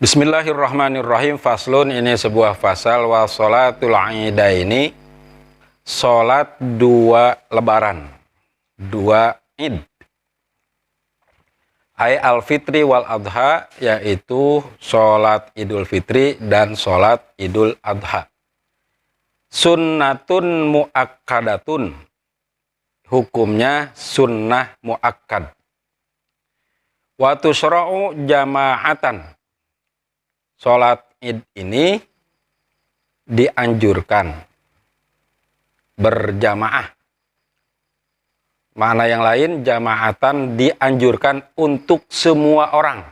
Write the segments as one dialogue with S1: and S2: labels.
S1: Bismillahirrahmanirrahim. Faslun, ini sebuah fasal. Wa sholatul idaini, sholat dua lebaran, dua id. Ay al-fitri wal adha, yaitu sholat idul fitri dan sholat idul adha. Sunnatun muakkadatun, hukumnya sunnah muakkad. Wa tushra'u jama'atan, sholat id ini dianjurkan berjamaah. Makna yang lain, jamaatan dianjurkan untuk semua orang.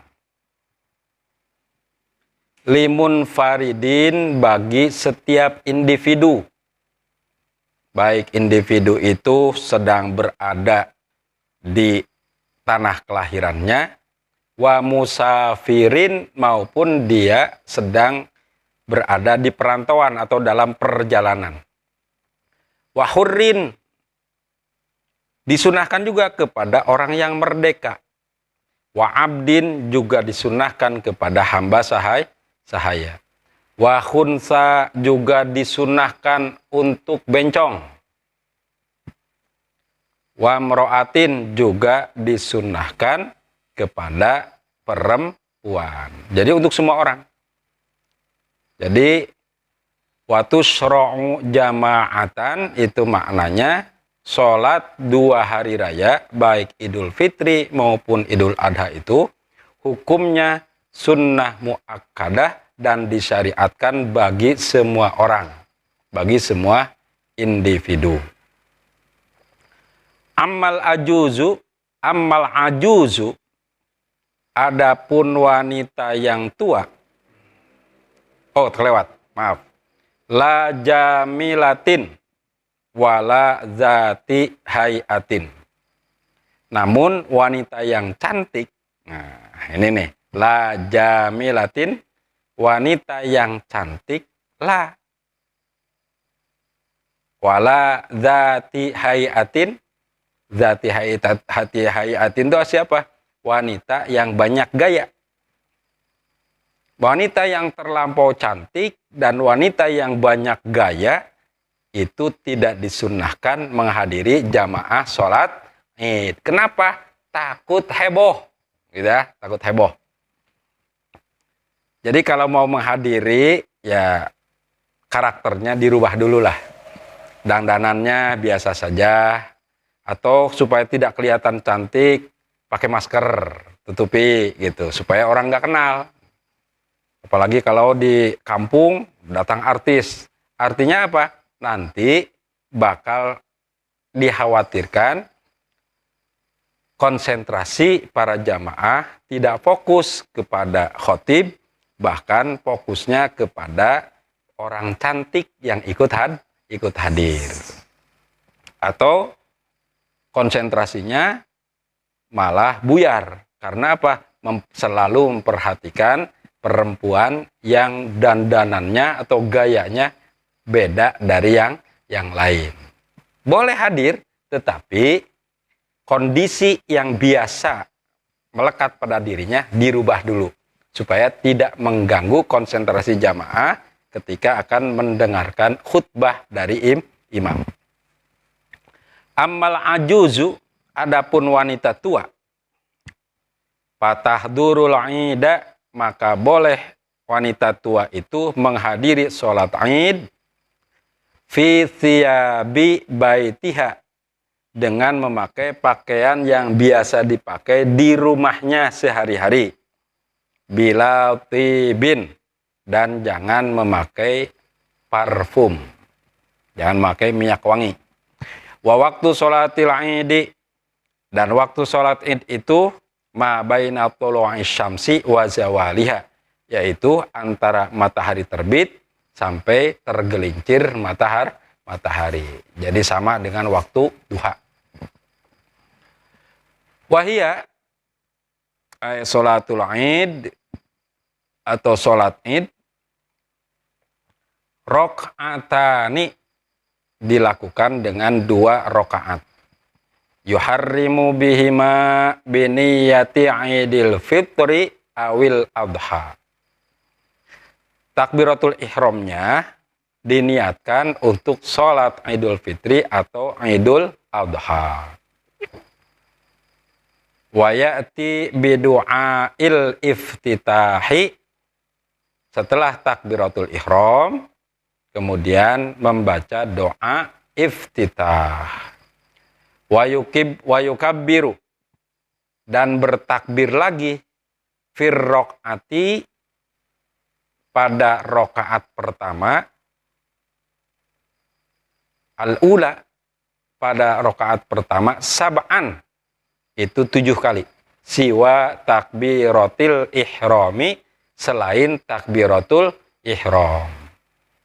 S1: Limun faridin, bagi setiap individu. Baik individu itu sedang berada di tanah kelahirannya, wa musafirin, maupun dia sedang berada di perantauan atau dalam perjalanan. Wa hurrin, disunahkan juga kepada orang yang merdeka. Wa abdin, juga disunahkan kepada hamba sahaya. Wa khunsa, juga disunahkan untuk bencong. Wa mro'atin, juga disunahkan kepada perempuan. Jadi untuk semua orang. Jadi watu syro'u jama'atan, itu maknanya sholat dua hari raya, baik idul fitri maupun idul adha, itu hukumnya sunnah muakkadah dan disyariatkan bagi semua orang, bagi semua individu. Ammal ajuzu, adapun wanita yang tua, terlewat, maaf. La jamilatin wala zati hayatin. Namun wanita yang cantik, nah ini nih, la jamilatin, wanita yang cantik, la. Wala zati hayatin, zati hayatin itu siapa? Wanita yang banyak gaya. Wanita yang terlampau cantik dan wanita yang banyak gaya itu tidak disunnahkan menghadiri jamaah sholat id. Kenapa? Takut heboh, gitu ya, takut heboh. Jadi kalau mau menghadiri, ya karakternya dirubah dulu lah. Dandanannya biasa saja, atau supaya tidak kelihatan cantik, pakai masker, tutupi gitu, supaya orang nggak kenal. Apalagi kalau di kampung datang artis, artinya apa? Nanti bakal dikhawatirkan konsentrasi para jamaah tidak fokus kepada khotib, bahkan fokusnya kepada orang cantik yang ikut hadir. Atau konsentrasinya malah buyar. Karena apa? Selalu memperhatikan perempuan yang dandanannya atau gayanya beda dari yang lain. Boleh hadir, tetapi kondisi yang biasa melekat pada dirinya dirubah dulu, supaya tidak mengganggu konsentrasi jamaah ketika akan mendengarkan khutbah dari imam. Ammal ajuzu, adapun wanita tua, fatahdurul ida, maka boleh wanita tua itu menghadiri sholat id fi thiyabi baitiha, dengan memakai pakaian yang biasa dipakai di rumahnya sehari-hari. Bila tibin, dan jangan memakai parfum, jangan memakai minyak wangi. Wa waktu sholatil idi, dan waktu sholat id itu ma baina tulu'i syamsi wa zawaliha, yaitu antara matahari terbit sampai tergelincir matahari. Jadi sama dengan waktu duha. Wahia ay sholatul id, atau sholat id, rok'atani, dilakukan dengan 2 rakaat. Yuharrimu bihima biniyati idil fitri awil adha. takbiratul ihramnya diniatkan untuk sholat Idul Fitri atau Idul Adha. Wa ya'ti bidu'ail iftitahi, setelah takbiratul ihram kemudian membaca doa iftitah. Wa yukabbiru, dan bertakbir lagi fir raq'ati, pada rakaat pertama, al-ula, pada rakaat pertama, sab'an, itu 7 kali, siwa takbiratil ihrami, selain takbiratul ihram.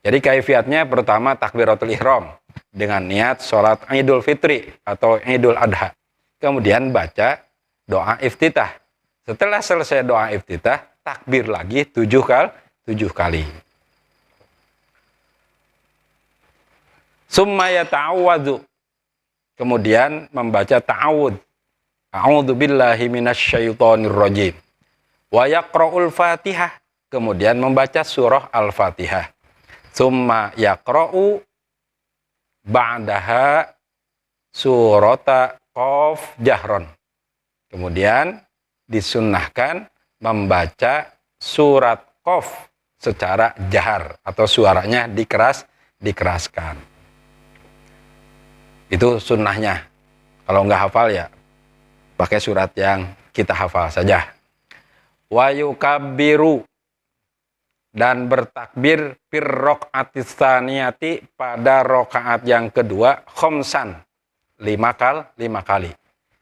S1: Jadi kaifiatnya pertama takbiratul ihram dengan niat sholat Idul Fitri atau Idul Adha. Kemudian baca doa iftitah. Setelah selesai doa iftitah, takbir lagi 7 kali. Summa yata'awwadzu, kemudian membaca ta'awud. A'udzu billahi minasyaitonir rajim. Wa yaqra'ul Fatihah, kemudian membaca surah Al-Fatihah. Summa yaqra'u ba'daha surata Qaf jahron. Kemudian disunnahkan membaca surat Qaf secara jahar atau suaranya dikeraskan. Itu sunnahnya. Kalau nggak hafal ya pakai surat yang kita hafal saja. Wa yukabbiru, dan bertakbir fir raq'atis tsaniyati, pada rakaat yang kedua, khamsan, 5 kali.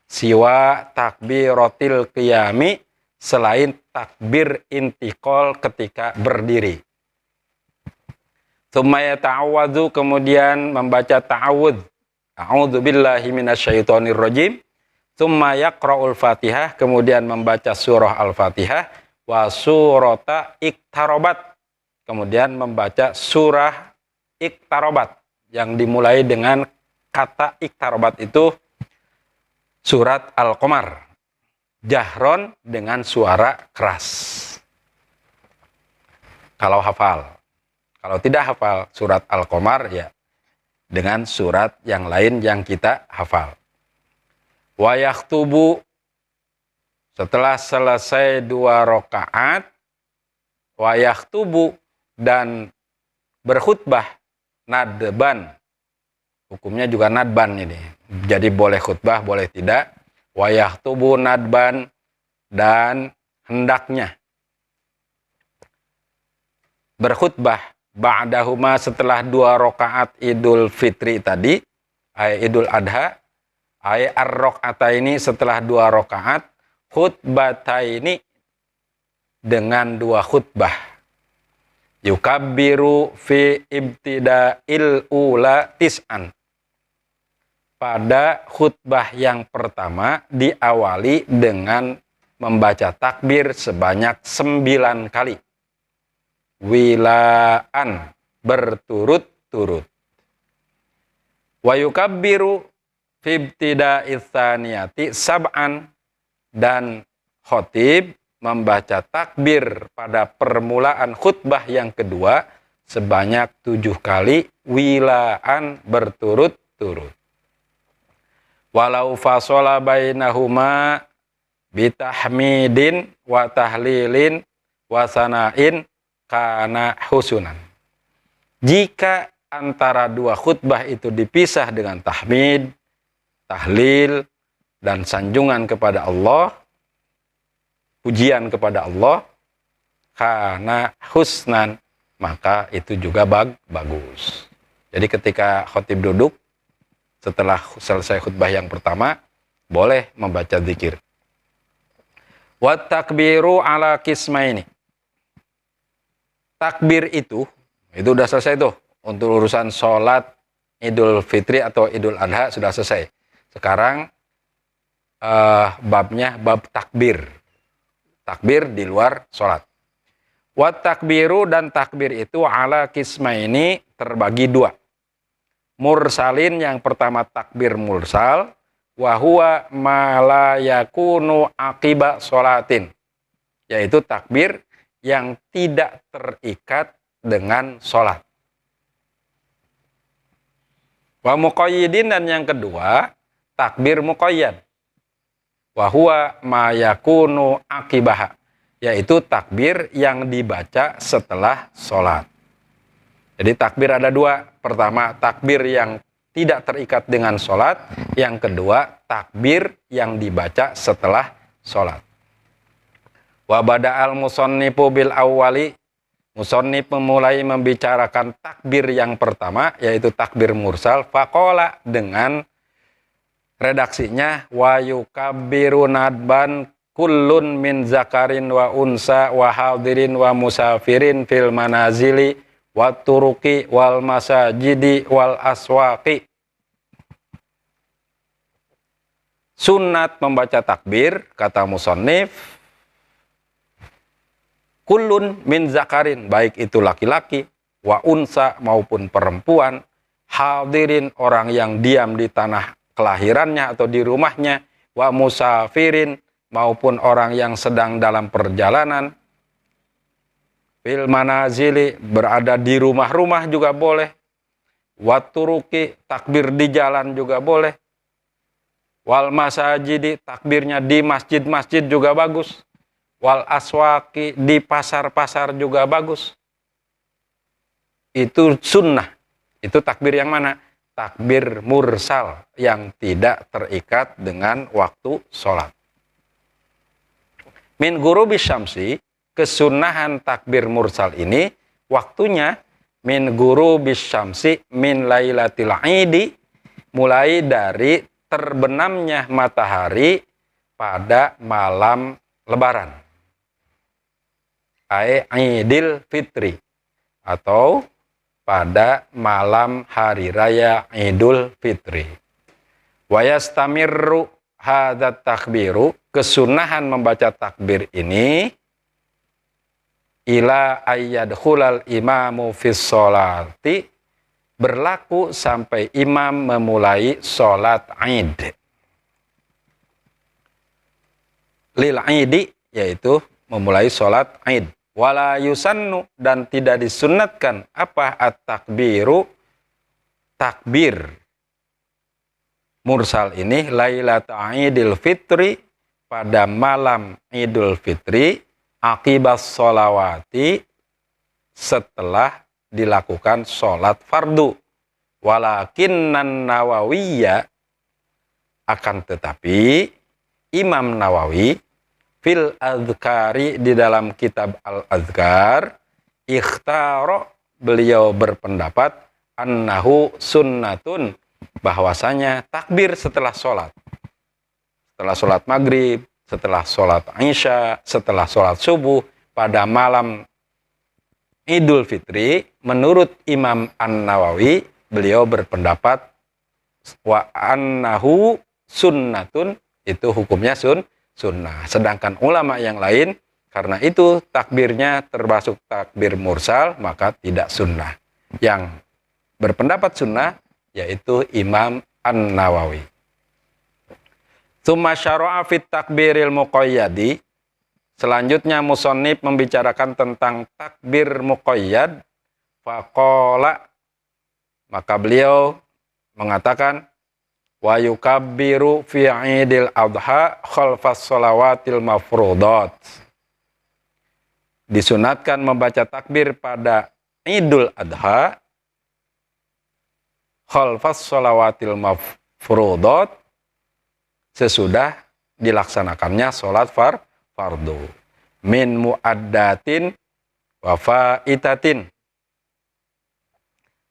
S1: Siwa takbiratil qiyami, selain takbir intiqal ketika berdiri. Tsumma yata'awwadzu, kemudian membaca ta'awudz. A'udzu billahi minasyaitonir rajim. Tsumma yaqra'ul Fatihah, kemudian membaca surah Al-Fatihah, wa surata iqtarobat, kemudian membaca surah iqtarobat yang dimulai dengan kata iqtarobat, itu surat Al-Qamar, jahron, dengan suara keras kalau hafal. Kalau tidak hafal surat Al-Qamar ya dengan surat yang lain yang kita hafal. Wa yakhtubu, setelah selesai 2 rakaat, wa yakhtubu, dan berkhutbah nadban. Hukumnya juga nadban ini. Jadi boleh khutbah, boleh tidak. Wa yakhtubu nadban, dan hendaknya berkhutbah ba'dahuma, setelah 2 rakaat Idul Fitri tadi, Idul Adha, ar-raq'ataini, setelah 2 rakaat, khutbataini, dengan 2 khutbah. Yukabbiru fi ibtida'il ula tis'an, pada khutbah yang pertama diawali dengan membaca takbir sebanyak 9 kali. Wilaan, berturut-turut. Wa yukabbiru fi ibtida'is tsaniyati sab'an, dan khotib membaca takbir pada permulaan khutbah yang kedua sebanyak 7 kali, wilaan, berturut-turut. Walau fasola bainahuma bitahmidin wa tahlilin wa sana'in kana husunan. Jika antara 2 khutbah itu dipisah dengan tahmid, tahlil, dan sanjungan kepada Allah, pujian kepada Allah, kana husnan, maka itu juga bagus. Jadi ketika khotib duduk, setelah selesai khutbah yang pertama, boleh membaca zikir. Wa takbiru ala qismaini. Takbir itu udah selesai tuh. Untuk urusan sholat Idul Fitri atau Idul Adha sudah selesai. Sekarang babnya bab takbir. Takbir di luar sholat. Wa takbiru, dan takbir itu ala qismaini, terbagi 2. Mursalin, yang pertama takbir mursal, wa huwa ma la yakunu aqiba sholatin, yaitu takbir yang tidak terikat dengan sholat. Wa muqayyidin, dan yang kedua, takbir muqayyad. Wa huwa ma yakunu akibaha, yaitu takbir yang dibaca setelah sholat. Jadi takbir ada dua. Pertama, takbir yang tidak terikat dengan sholat. Yang kedua, takbir yang dibaca setelah sholat. Wa bada'al musannifu bil awwali, musannif memulai membicarakan takbir yang pertama, yaitu takbir mursal. Faqala, dengan redaksinya, wa yukabbiru nadban kullun min zakarin wa unsa wa hadirin wa musafirin fil manazili wa turuki wal masajidi wal aswaqi. Sunat membaca takbir, kata musannif, kullun min zakarin, baik itu laki-laki, wa unsa maupun perempuan, hadirin orang yang diam di tanah kelahirannya atau di rumahnya, wa musafirin maupun orang yang sedang dalam perjalanan, fil manazili berada di rumah-rumah juga boleh, wa turuki takbir di jalan juga boleh, wal masajidi takbirnya di masjid-masjid juga bagus, wal aswaki di pasar-pasar juga bagus. Itu sunnah. Itu takbir yang mana? Takbir mursal yang tidak terikat dengan waktu sholat. Min ghurubi syamsi, kesunahan takbir mursal ini waktunya min ghurubi syamsi min lailatil idi, mulai dari terbenamnya matahari pada malam lebaran. Idul Fitri, atau pada malam hari raya Idul Fitri. Wa yastamirru hadzat takbiru, kesunahan membaca takbir ini ila ayyadkhulal imamu fis sholati, berlaku sampai imam memulai sholat Id. Lil Idi, yaitu memulai sholat Id. Wala yusannu, dan tidak disunnatkan apa at-takbiru, takbir mursal ini lailatul Idul Fitri, pada malam Idul Fitri, akibas sholawati, setelah dilakukan sholat fardu. Walakinnan Nawawiyya, akan tetapi Imam Nawawi fil azkari, di dalam kitab al-azkar, ikhtaro, beliau berpendapat, annahu sunnatun, bahwasanya takbir setelah sholat. Setelah sholat maghrib, setelah sholat isya, setelah sholat subuh, pada malam Idul Fitri, menurut Imam An-Nawawi, beliau berpendapat, wa annahu sunnatun, itu hukumnya sunnah. Sedangkan ulama yang lain, karena itu takbirnya termasuk takbir mursal, maka tidak sunnah. Yang berpendapat sunnah yaitu Imam An-Nawawi. Tsumma syara'a fit takbiril muqayyadi, selanjutnya musannif membicarakan tentang takbir muqayyad. Faqala, maka beliau mengatakan, wa yukabbiru fi idil adha khalfas shalawatil mafrudat. Disunatkan membaca takbir pada Idul Adha khalfas shalawatil mafrudat, sesudah dilaksanakannya sholat fardu, min muaddatin wa faitatin,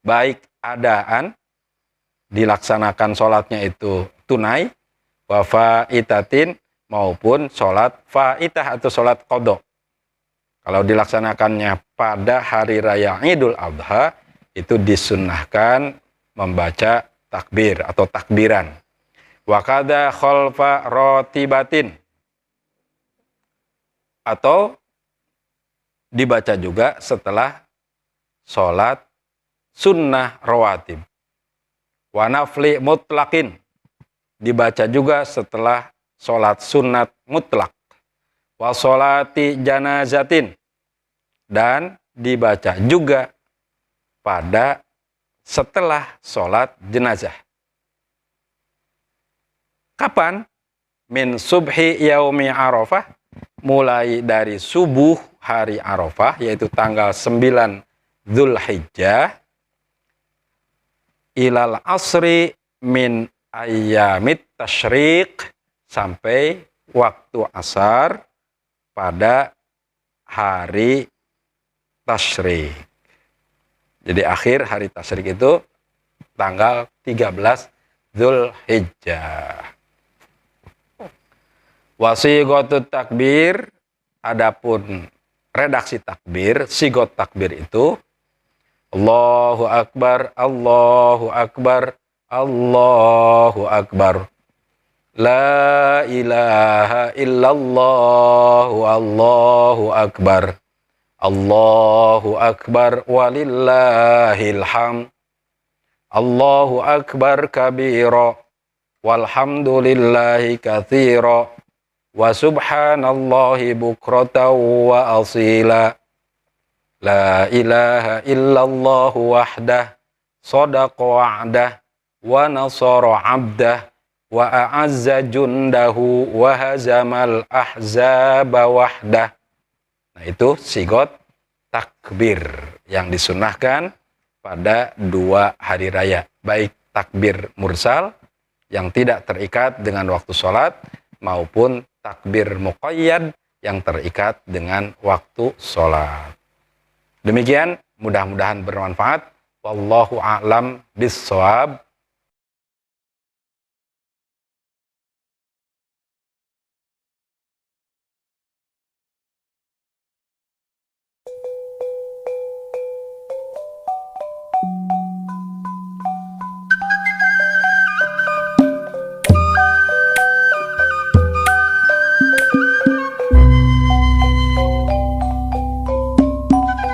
S1: baik adaan, dilaksanakan sholatnya itu tunai, wa faitatin, maupun sholat faitah atau sholat qadha. Kalau dilaksanakannya pada hari raya Idul Adha, itu disunnahkan membaca takbir atau takbiran. Wa kadza khalfa ratibatin, atau dibaca juga setelah sholat sunnah rawatib. Wa nafli mutlaqin, dibaca juga setelah sholat sunat mutlak. Wa sholati janazatin, dan dibaca juga pada setelah sholat jenazah. Kapan? Min subhi yaumi Arafah, mulai dari subuh hari Arafah, yaitu tanggal 9 Dzulhijjah, ilal asri min ayyamit tasyriq, sampai waktu asar pada hari tasyrik. Jadi akhir hari tasyrik itu tanggal 13 Dzulhijjah. Wasighotut takbir, adapun redaksi takbir, sigot takbir itu Allahu Akbar, Allahu Akbar, Allahu Akbar. La ilaha illallah, Allahu Akbar. Allahu Akbar walillahil hamd. Allahu Akbar kabira walhamdulillahi katsira wa subhanallahi bukratan wa asila. La ilaha illallah wahdah sadaqa wa'dah wa nasara 'abdah wa a'azza jundahu wa hazamal ahzaba wahdah. Nah, itu sigot takbir yang disunnahkan pada 2 hari raya, baik takbir mursal yang tidak terikat dengan waktu sholat maupun takbir muqayyad yang terikat dengan waktu sholat. Demikian, mudah-mudahan bermanfaat. Wallahu a'lam bissawab.